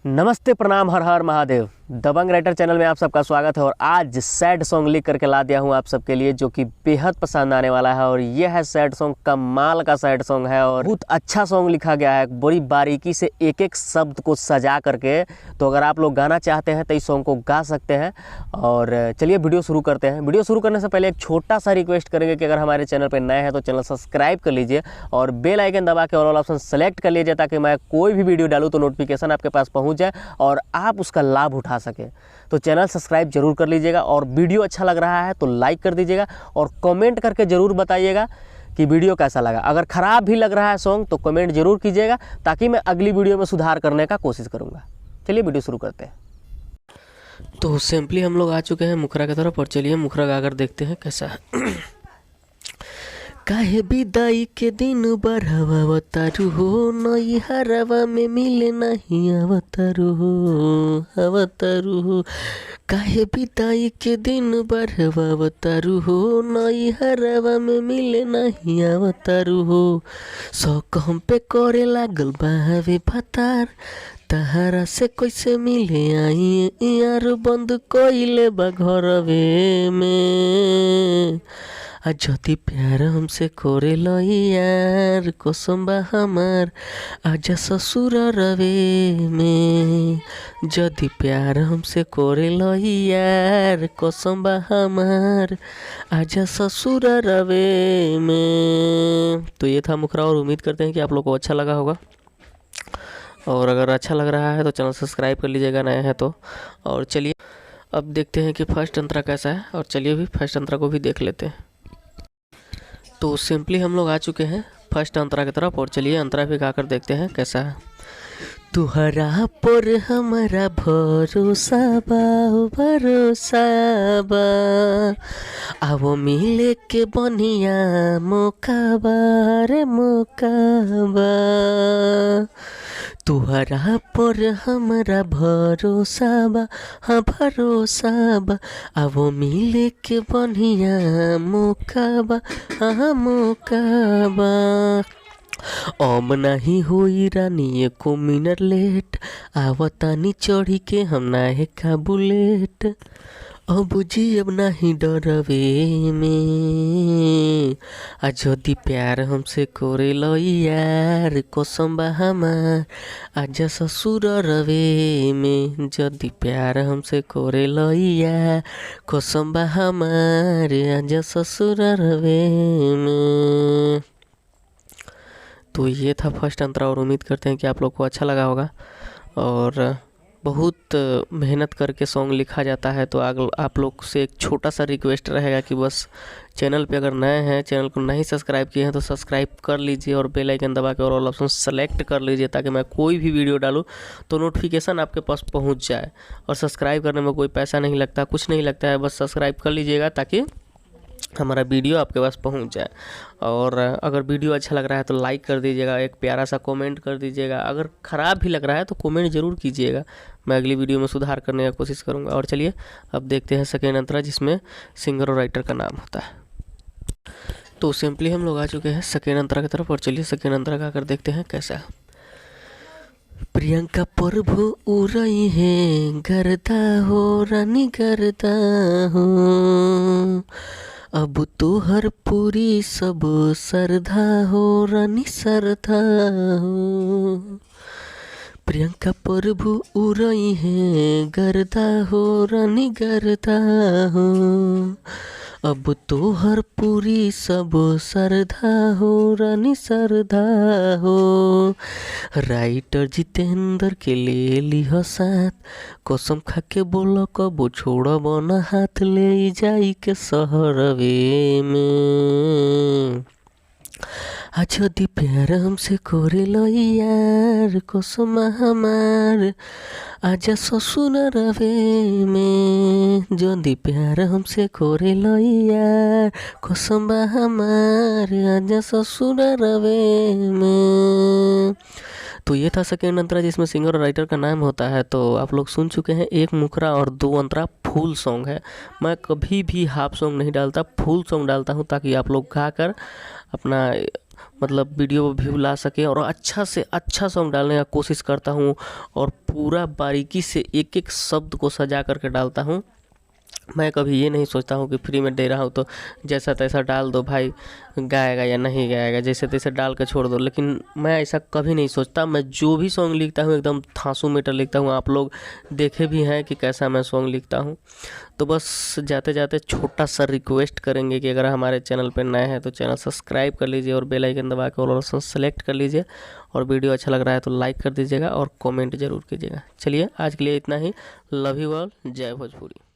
नमस्ते, प्रणाम, हर हर महादेव। दबंग writer channel में आप सबका स्वागत है। और आज सैड सॉन्ग लिख करके ला दिया हूँ आप सबके लिए, जो कि बेहद पसंद आने वाला है। और यह है सैड सॉन्ग, कमाल का सैड सॉन्ग है और बहुत अच्छा सॉन्ग लिखा गया है, बड़ी बारीकी से एक एक शब्द को सजा करके। तो अगर आप लोग गाना चाहते हैं तो इस सॉन्ग को गा सकते हैं। और चलिए वीडियो शुरू करते हैं। वीडियो शुरू करने से पहले एक छोटा सा रिक्वेस्ट करेंगे कि अगर हमारे चैनल पर नए हैं तो चैनल सब्सक्राइब कर लीजिए और बेल आइकन दबा के ऑल ऑप्शन सेलेक्ट कर लीजिए, ताकि मैं कोई भी वीडियो डालूँ तो नोटिफिकेशन आपके पास पहुँच जाए और आप उसका लाभ उठा सकें। तो चैनल सब्सक्राइब जरूर कर लीजिएगा और वीडियो अच्छा लग रहा है तो लाइक कर दीजिएगा और कमेंट करके ज़रूर बताइएगा कि वीडियो कैसा लगा। अगर ख़राब भी लग रहा है सॉन्ग तो कमेंट जरूर कीजिएगा, ताकि मैं अगली वीडियो में सुधार करने का कोशिश करूँगा। चलिए वीडियो शुरू करते हैं। तो सिंपली हम लोग आ चुके हैं मुखरा की तरफ और चलिए मुखरा गाकर देखते हैं कैसा है। काहे विदाई के दिन बढ़ावा अवतारू हो, नई हरावा में मिले नहीं अवतारू हो। काहे विदाई के दिन बढ़ावा अवतारू हो, नई हरावा में मिले नहीं अवतारू हो। शौक हम पे करे लागल बावे भतार, तहारा से कैसे मिले आई यार, बंद कोइले बा घरवे में। आ जदि प्यार हमसे करे लई यार, कसम बा हमार आजा ससुर रवे में। जदि प्यार हमसे करे लई यार, कसम बा हमार आजा ससुर रवे में। तो ये था मुखरा और उम्मीद करते हैं कि आप लोग को अच्छा लगा होगा। और अगर अच्छा लग रहा है तो चैनल सब्सक्राइब कर लीजिएगा नए हैं तो। और चलिए अब देखते हैं कि फर्स्ट अंतरा कैसा है, और चलिए भी फर्स्ट अंतरा को भी देख लेते हैं। तो सिंपली हम लोग आ चुके हैं फर्स्ट अंतरा की तरफ और चलिए अंतरा भी गाकर देखते हैं कैसा है। तुहरा पर हमारा भरोसा बा, आवो मिले के बनिया मौका बा। तुहरा पर हमारा भरोसा बा, हाँ भरोसा बा, आवो मिले के बनिया मौका बा, हाँ मौका बा। ओम नहीं हुई रानी एको मिनट लेट, आवतानी चढ़ी के हम नाहे का बुलेट। अब जी अब नहीं डरवे में, आ जदि प्यार हमसे करे लई यार, कसम बा हमार आजा ससुर रवे में। जदि प्यार हमसे करे लई यार, कसम बा हमार आजा ससुर रवे में। तो ये था फर्स्ट अंतरा और उम्मीद करते हैं कि आप लोग को अच्छा लगा होगा। और बहुत मेहनत करके सॉन्ग लिखा जाता है, तो आप लोग से एक छोटा सा रिक्वेस्ट रहेगा कि बस चैनल पे अगर नए हैं, चैनल को नहीं सब्सक्राइब किए हैं तो सब्सक्राइब कर लीजिए और बेल आइकन दबा के और ऑल ऑप्शन सेलेक्ट कर लीजिए, ताकि मैं कोई भी वीडियो डालूँ तो नोटिफिकेशन आपके पास पहुंच जाए। और सब्सक्राइब करने में कोई पैसा नहीं लगता, कुछ नहीं लगता है, बस सब्सक्राइब कर लीजिएगा ताकि हमारा वीडियो आपके पास पहुंच जाए। और अगर वीडियो अच्छा लग रहा है तो लाइक कर दीजिएगा, एक प्यारा सा कमेंट कर दीजिएगा। अगर ख़राब भी लग रहा है तो कमेंट ज़रूर कीजिएगा, मैं अगली वीडियो में सुधार करने का कोशिश करूंगा। और चलिए अब देखते हैं सेकेंड अंतरा, जिसमें सिंगर और राइटर का नाम होता है। तो सिंपली हम लोग आ चुके हैं सेकेंड अंतरा की तरफ और चलिए सेकेंड अंतरा का कर देखते हैं कैसा है। प्रियंका प्रभु उरई है गर्दा हो, रानी गर्दा हो, अब तो हर पूरी सब श्रद्धा हो, रानी श्रद्धा हो। प्रियंका प्रभु उरई है गर्दा हो, रानी गर्दा हो, अब तो हर पूरी सब श्रद्धा हो, रानी श्रद्धा हो। राइटर जितेंद्र के ले लिह साथ, कसम खा के बोलो कबो छोड़ब न हाथ, ले जाई के शहरवे में। आ जदि प्यार हमसे करे लई यार, कसम हमार आजा ससुर रवे में। जदि प्यार हमसे करे लई यार, कसम बा हमार आजा ससुर रवे में। तो ये था सेकेंड अंतरा, जिसमें सिंगर और राइटर का नाम होता है। तो आप लोग सुन चुके हैं एक मुखरा और दो अंतरा फुल सॉन्ग है। मैं कभी भी हाफ सॉन्ग नहीं डालता, फुल सॉन्ग डालता हूँ, ताकि आप लोग गा कर अपना मतलब वीडियो व्यू ला सके और अच्छा से अच्छा सॉन्ग डालने का कोशिश करता हूँ और पूरा बारीकी से एक एक शब्द को सजा करके डालता हूँ। मैं कभी ये नहीं सोचता हूँ कि फ्री में दे रहा हूँ तो जैसा तैसा डाल दो भाई, गाएगा या नहीं गाएगा, जैसे तैसे डाल के छोड़ दो। लेकिन मैं ऐसा कभी नहीं सोचता। मैं जो भी सॉन्ग लिखता हूँ एकदम थांसू मीटर लिखता हूँ। आप लोग देखे भी हैं कि कैसा मैं सॉन्ग लिखता हूँ। तो बस जाते जाते छोटा सा रिक्वेस्ट करेंगे कि अगर हमारे चैनल पर नए हैं तो चैनल सब्सक्राइब कर लीजिए और बेल आइकन दबा के ऑल ऑप्शन सेलेक्ट कर लीजिए। और वीडियो अच्छा लग रहा है तो लाइक कर दीजिएगा और कमेंट ज़रूर कीजिएगा। चलिए आज के लिए इतना ही। Love you all. जय भोजपुरी।